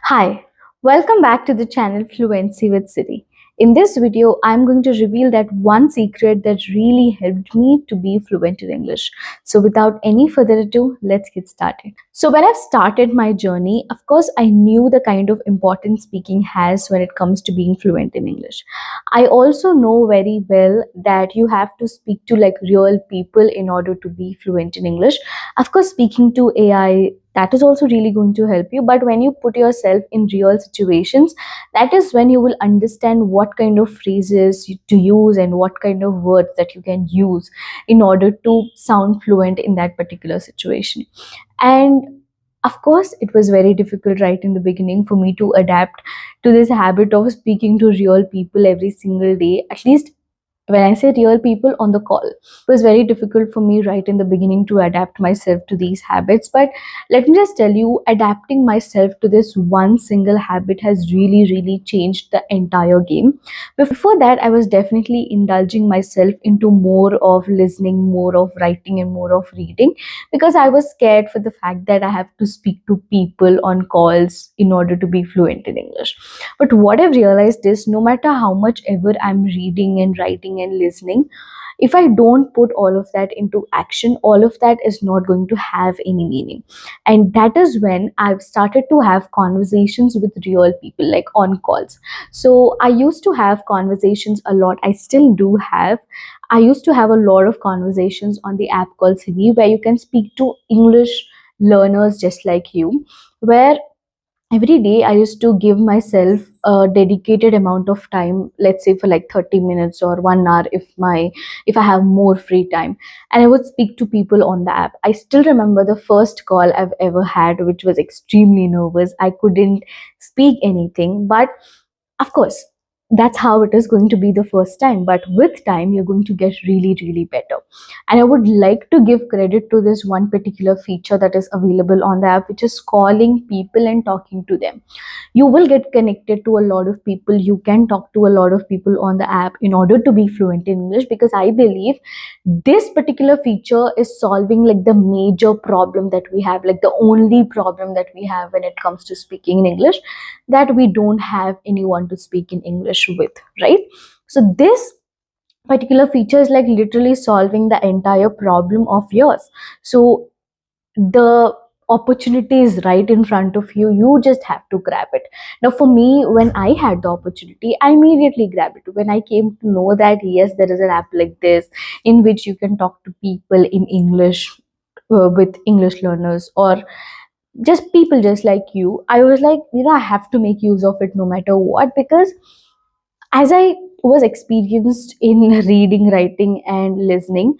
Hi, welcome back to the channel Fluency with City. In this video, I'm going to reveal that one secret that really helped me to be fluent in English. So without any further ado, let's get started. So when I've started my journey, of course, I knew the kind of importance speaking has when it comes to being fluent in English. I also know very well that you have to speak to like real people in order to be fluent in English. Of course, speaking to AI, that is also really going to help you, but when you put yourself in real situations, that is when you will understand what kind of phrases to use and what kind of words that you can use in order to sound fluent in that particular situation. And of course, it was very difficult right in the beginning for me to adapt to this habit of speaking to real people every single day, at least when I say real people on the call. It was very difficult for me right in the beginning to adapt myself to these habits. But let me just tell you, adapting myself to this one single habit has really, really changed the entire game. Before that, I was definitely indulging myself into more of listening, more of writing, and more of reading because I was scared for the fact that I have to speak to people on calls in order to be fluent in English. But what I've realized is no matter how much ever I'm reading and writing and listening, if I don't put all of that into action, all of that is not going to have any meaning. And that is when I've started to have conversations with real people, like on calls. So I used to have conversations a lot. I still do have. I used to have a lot of conversations on the app called Sivi, where you can speak to English learners just like you, where every day I used to give myself a dedicated amount of time, let's say for like 30 minutes or 1 hour if I have more free time, and I would speak to people on the app. I still remember the first call I've ever had, which was extremely nervous. I couldn't speak anything, but of course, that's how it is going to be the first time, but with time you're going to get really, really better. And I would like to give credit to this one particular feature that is available on the app, which is calling people and talking to them. You will get connected to a lot of people. You can talk to a lot of people on the app in order to be fluent in English, because I believe this particular feature is solving like the major problem that we have, like the only problem that we have when it comes to speaking in English, that we don't have anyone to speak in English with, right? So this particular feature is like literally solving the entire problem of yours. So the opportunity is right in front of you, you just have to grab it. Now for me, when I had the opportunity, I immediately grabbed it. When I came to know that yes, there is an app like this in which you can talk to people in English, with English learners or just people just like you, I was like, I have to make use of it no matter what, because as I was experienced in reading, writing, and listening,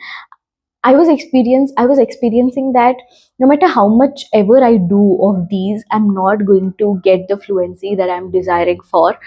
I was experiencing that no matter how much ever I do of these, I'm not going to get the fluency that I'm desiring for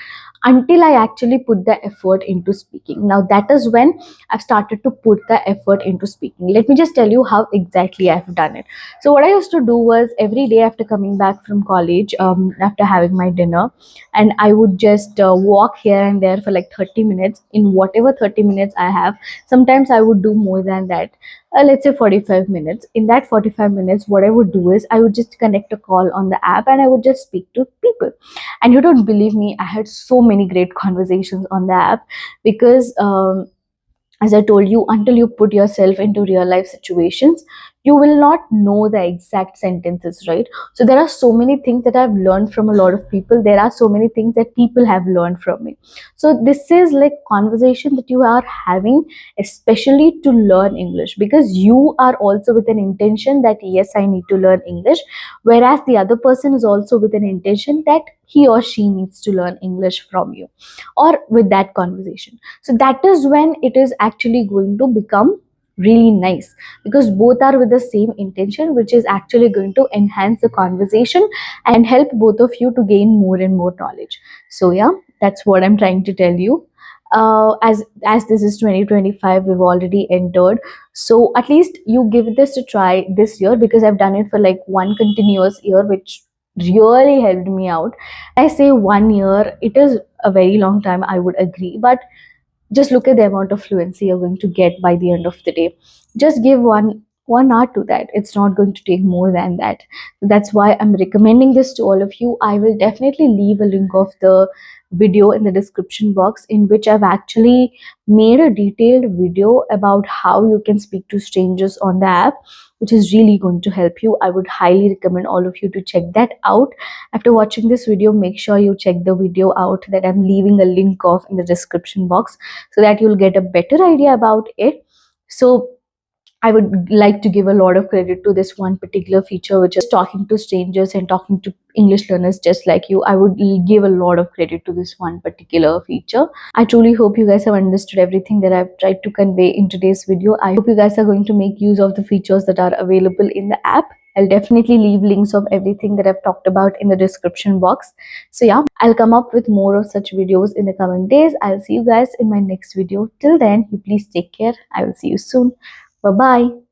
until I actually put the effort into speaking. Now that is when I've started to put the effort into speaking. Let me just tell you how exactly I've done it. So what I used to do was every day after coming back from college, after having my dinner, and I would just walk here and there for like 30 minutes. In whatever 30 minutes I have, sometimes I would do more than that, let's say 45 minutes. In that 45 minutes, what I would do is I would just connect a call on the app and I would just speak to people. And you don't believe me, I had so many great conversations on the app because as I told you, until you put yourself into real life situations, you will not know the exact sentences, right? So there are so many things that I've learned from a lot of people. There are so many things that people have learned from me. So this is like conversation that you are having, especially to learn English, because you are also with an intention that yes, I need to learn English, whereas the other person is also with an intention that he or she needs to learn English from you or with that conversation. So that is when it is actually going to become really nice, because both are with the same intention, which is actually going to enhance the conversation and help both of you to gain more and more knowledge. So yeah, that's what I'm trying to tell you. As this is 2025, we've already entered, so at least you give this a try this year, because I've done it for like one continuous year, which really helped me out. I say 1 year, it is a very long time, I would agree, but just look at the amount of fluency you're going to get by the end of the day. Just give 1 hour to that. It's not going to take more than that. That's why I'm recommending this to all of you. I will definitely leave a link of the video in the description box, in which I've actually made a detailed video about how you can speak to strangers on the app, which is really going to help you. I would highly recommend all of you to check that out. After watching this video, make sure you check the video out that I'm leaving a link of in the description box, so that you'll get a better idea about it. So I would like to give a lot of credit to this one particular feature, which is talking to strangers and talking to English learners just like you. I would give a lot of credit to this one particular feature. I truly hope you guys have understood everything that I've tried to convey in today's video. I hope you guys are going to make use of the features that are available in the app. I'll definitely leave links of everything that I've talked about in the description box. So yeah, I'll come up with more of such videos in the coming days. I'll see you guys in my next video. Till then, you please take care. I will see you soon. Bye bye.